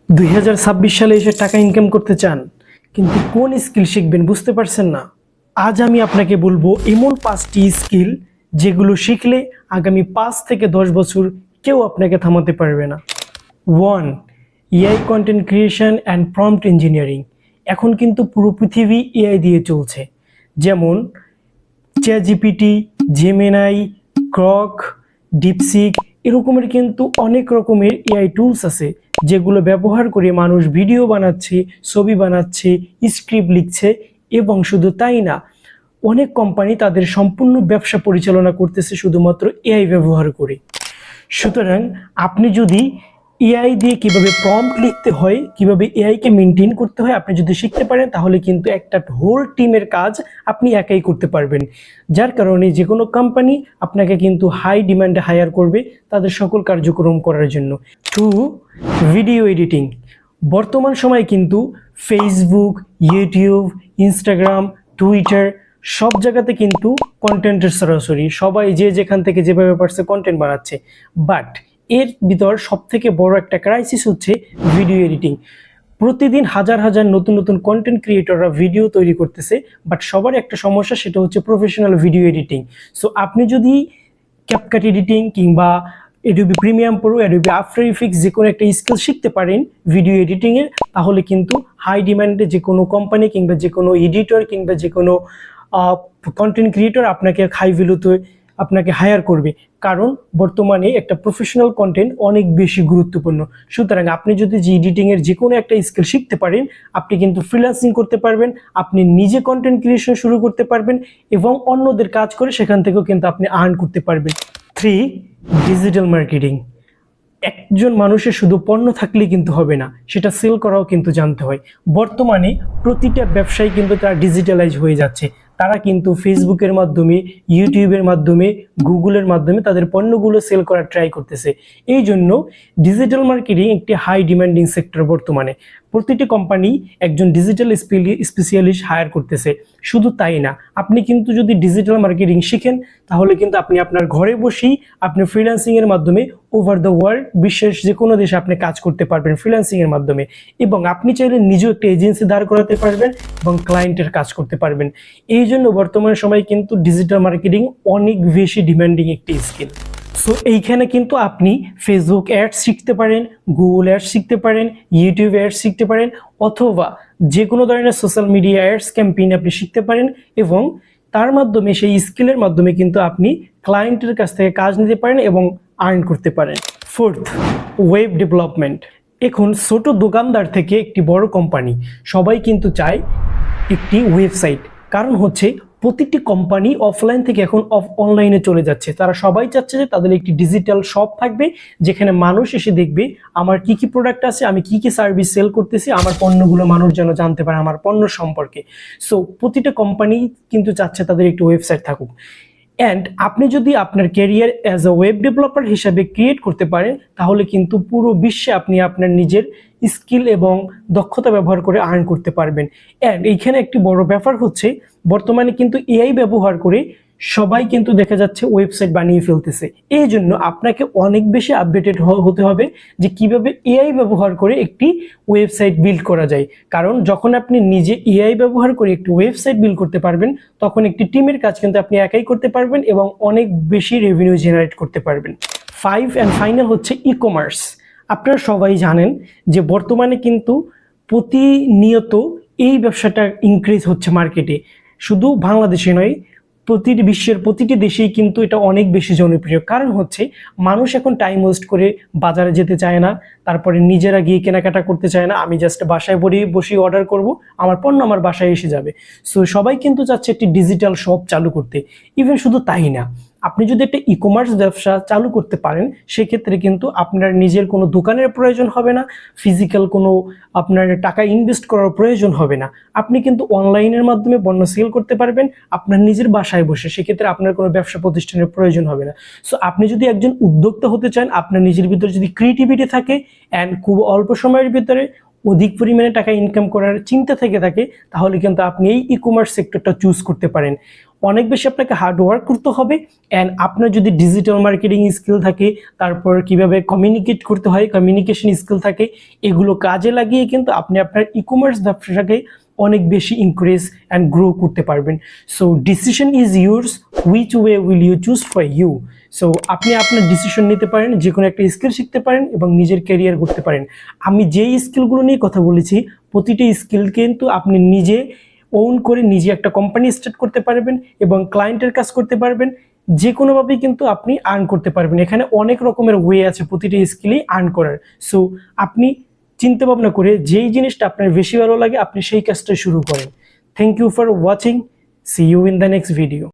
2026 সালে এসে টাকা ইনকাম করতে চান, কিন্তু কোন স্কিল শিখবেন বুঝতে পারছেন না। আজ আমি আপনাকে বলবো এমন 5টি স্কিল যেগুলো শিখলে আগামী 5 থেকে 10 বছর কেউ আপনাকে থামাতে পারবে না। 1. AI content creation and prompt engineering. এখন কিন্তু পুরো পৃথিবী এআই দিয়ে চলছে, যেমন চ্যাটজিপিটি, জেমিনাই, গ্রক, ডিপসিক, এরকমের কিন্তু অনেক রকমের এআই টুলস আছে যেগুলো ব্যবহার করে মানুষ ভিডিও বানাচ্ছে, ছবি বানাচ্ছে, স্ক্রিপ্ট লিখছে। এবং শুধু তাই না, অনেক কোম্পানি তাদের সম্পূর্ণ ব্যবসা পরিচালনা করতেছে শুধুমাত্র এআই ব্যবহার করে। সুতরাং আপনি যদি এআই দিয়ে কিভাবে প্রম্পট লিখতে হয়, কিভাবে এআইকে মেনটেন করতে হয় আপনি যদি শিখতে পারেন, তাহলে কিন্তু একটা হোল টিমের কাজ আপনি একাই করতে পারবেন। যার কারণে যে কোনো কোম্পানি আপনাকে কিন্তু হাই ডিমান্ডে হায়ার করবে তাদের সকল কার্যক্রম করার জন্য। 2. Video editing. বর্তমান সময়ে কিন্তু ফেসবুক, ইউটিউব, ইনস্টাগ্রাম, টুইটার সব জায়গাতে কিন্তু কন্টেন্টের সরাসরি সবাই যে যেখান থেকে যেভাবে পারছে কন্টেন্ট বানাচ্ছে। বাট এর ভিতর সবথেকে বড় একটা ক্রাইসিস হচ্ছে ভিডিও এডিটিং। প্রতিদিন হাজার হাজার নতুন নতুন কন্টেন্ট ক্রিয়েটররা ভিডিও তৈরি করতেছে, বাট সবার একটা সমস্যা, সেটা হচ্ছে প্রফেশনাল ভিডিও এডিটিং। সো আপনি যদি ক্যাপকাট এডিটিং কিংবা Adobe premium pro, Adobe after effects যে কোনো একটা স্কিল শিখতে পারেন ভিডিও এডিটিংয়ের, তাহলে কিন্তু হাই ডিমান্ডে যে কোনো কোম্পানি কিংবা যে কোনো এডিটর কিংবা যে কোনো কন্টেন্ট ক্রিয়েটর আপনাকে হাই ভ্যালুতে আপনাকে হায়ার করবে। কারণ বর্তমানে একটা প্রফেশনাল কন্টেন্ট অনেক বেশি গুরুত্বপূর্ণ। সুতরাং আপনি যদি যে এডিটিংয়ের যে কোনো একটা স্কিল শিখতে পারেন, আপনি কিন্তু ফ্রিল্যান্সিং করতে পারবেন, আপনি নিজে কন্টেন্ট ক্রিয়েশন শুরু করতে পারবেন এবং অন্যদের কাজ করে সেখান থেকেও কিন্তু আপনি আর্ন করতে পারবেন। 3. Digital marketing. একজন মানুষের শুধু পণ্য থাকলেই কিন্তু হবে না, সেটা সেল করাও কিন্তু জানতে হয়। বর্তমানে প্রতিটা ব্যবসায়ী কিন্তু তারা ডিজিটালাইজ হয়ে যাচ্ছে। তারা কিন্তু ফেসবুকের মাধ্যমে, ইউটিউবের মাধ্যমে, গুগলের মাধ্যমে তাদের পণ্যগুলো সেল করার ট্রাই করতেছে। এই জন্য ডিজিটাল মার্কেটিং একটি হাই ডিমান্ডিং সেক্টর। বর্তমানে প্রতিটি কোম্পানি একজন ডিজিটাল স্পেশালিস্ট হায়ার করতেছে। শুধু তাই না, আপনি কিন্তু যদি ডিজিটাল মার্কেটিং শিখেন, তাহলে কিন্তু আপনি আপনার ঘরে বসেই আপনি ফ্রিল্যান্সিংয়ের মাধ্যমে ওভার দ্য ওয়ার্ল্ড, বিশ্বের যে কোনো দেশে আপনি কাজ করতে পারবেন ফ্রিল্যান্সিংয়ের মাধ্যমে। এবং আপনি চাইলে নিজেও একটা এজেন্সি দাঁড় করাতে পারবেন এবং ক্লায়েন্টের কাজ করতে পারবেন। এই জন্য বর্তমান সময়ে কিন্তু ডিজিটাল মার্কেটিং অনেক বেশি ডিমান্ডিং একটি স্কিল। সো এইখানে কিন্তু আপনি ফেসবুক অ্যাডস শিখতে পারেন, গুগল অ্যাডস শিখতে পারেন, ইউটিউব অ্যাডস শিখতে পারেন, অথবা যে কোনো ধরনের সোশ্যাল মিডিয়া অ্যাডস ক্যাম্পেইন আপনি শিখতে পারেন এবং তার মাধ্যমে সেই স্কিলের মাধ্যমে কিন্তু আপনি ক্লায়েন্টের কাছ থেকে কাজ নিতে পারেন এবং আর্ন করতে পারেন। 4th, web development. এখন ছোট দোকানদার থেকে একটি বড় কোম্পানি সবাই কিন্তু চায় একটি ওয়েবসাইট। কারণ হচ্ছে প্রতিটি কোম্পানি অফলাইন থেকে এখন অনলাইনে চলে যাচ্ছে। তারা সবাই চাচ্ছে যে তাদের একটি ডিজিটাল শপ থাকবে, যেখানে মানুষ এসে দেখবে আমার কি কি প্রোডাক্ট আছে, আমি কি কি সার্ভিস সেল করতেছি, আমার পণ্যগুলো মানুষ যেন জানতে পারে আমার পণ্য সম্পর্কে। সো প্রতিটা কোম্পানি কিন্তু চাচ্ছে তাদের একটি ওয়েবসাইট থাকুক। অ্যান্ড আপনি যদি আপনার career as a web developer হিসাবে ক্রিয়েট করতে পারেন, তাহলে কিন্তু পুরো বিশ্বে আপনি আপনার নিজের স্কিল এবং দক্ষতা ব্যবহার করে আর্ন করতে পারবেন। অ্যান্ড এইখানে একটি বড় ব্যাপার হচ্ছে, বর্তমানে কিন্তু এআই ব্যবহার করে সবাই কিন্তু দেখা যাচ্ছে ওয়েবসাইট বানিয়ে ফেলতেছে। এই জন্য আপনাকে অনেক বেশি আপডেটেড হতে হবে যে কিভাবে এআই ব্যবহার করে একটি ওয়েবসাইট বিল্ড করা যায়। কারণ যখন আপনি নিজে এআই ব্যবহার করে একটি ওয়েবসাইট বিল্ড করতে পারবেন, তখন একটি টিমের কাজ কিন্তু আপনি একাই করতে পারবেন এবং অনেক বেশি রেভিনিউ জেনারেট করতে পারবেন। 5 অ্যান্ড ফাইনাল হচ্ছে ই কমার্স। আপনারা সবাই জানেন যে বর্তমানে কিন্তু প্রতিনিয়ত এই ব্যবসাটা ইনক্রিজ হচ্ছে মার্কেটে। শুধু বাংলাদেশে নয়, বিশ্বের প্রতিটি দেশেই কিন্তু এটা অনেক বেশি জনপ্রিয়। কারণ হচ্ছে মানুষ এখন টাইম ওয়েস্ট করে বাজারে যেতে চায় না, তারপরে নিজেরা গিয়ে কেনাকাটা করতে চায় না। আমি জাস্ট বাসায় বসে অর্ডার করব, আমার পণ্য আমার বাসায় এসে যাবে। সো সবাই কিন্তু চাচ্ছে একটি ডিজিটাল শপ চালু করতে। ইভেন শুধু তাই না, আপনি যদি একটা ই কমার্স ব্যবসা চালু করতে পারেন, সেক্ষেত্রে কিন্তু আপনার নিজের কোনো দোকানের প্রয়োজন হবে না, ফিজিক্যাল কোনো আপনার টাকা ইনভেস্ট করার প্রয়োজন হবে না। আপনি কিন্তু অনলাইনের মাধ্যমে পণ্য সেল করতে পারবেন আপনার নিজের বাসায় বসে। সেক্ষেত্রে আপনার কোনো ব্যবসা প্রতিষ্ঠানের প্রয়োজন হবে না। সো আপনি যদি একজন উদ্যোক্তা হতে চান, আপনার নিজের ভিতরে যদি ক্রিয়েটিভিটি থাকে অ্যান্ড খুব অল্প সময়ের ভিতরে অধিক পরিমাণে টাকা ইনকাম করার চিন্তা থেকে থাকে, তাহলে কিন্তু আপনি এই ই কমার্স সেক্টরটা চুজ করতে পারেন। অনেক বেশি আপনাকে হার্ড ওয়ার্ক করতে হবে। অ্যান্ড আপনার যদি ডিজিটাল মার্কেটিং স্কিল থাকে, তারপর কিভাবে কমিউনিকেট করতে হয়, কমিউনিকেশন স্কিল থাকে, এগুলো কাজে লাগিয়ে কিন্তু আপনি আপনার ই কমার্স ব্যবসাটাকে অনেক বেশি ইনক্রিজ অ্যান্ড গ্রো করতে পারবেন। So decision is yours, which way will you choose for you. So আপনি আপনার ডিসিশন নিতে পারেন, যে কোনো একটা স্কিল শিখতে পারেন এবং নিজের ক্যারিয়ার করতে পারেন। আমি যেই স্কিলগুলো নিয়ে কথা বলেছি, প্রতিটি স্কিল কিন্তু আপনি নিজে ওন করে নিজে একটা কোম্পানি স্টার্ট করতে পারবেন এবং ক্লায়েন্টের কাজ করতে পারবেন। যে কোনোভাবেই কিন্তু আপনি আর্ন করতে পারবেন। এখানে অনেক রকমের ওয়ে আছে প্রতিটি স্কিলই আর্ন করার। সো আপনি চিন্তা ভাবনা করে যেই জিনিসটা আপনার বেশি ভালো লাগে আপনি সেই কাজটা শুরু করেন। Thank you for watching, see you in the next video.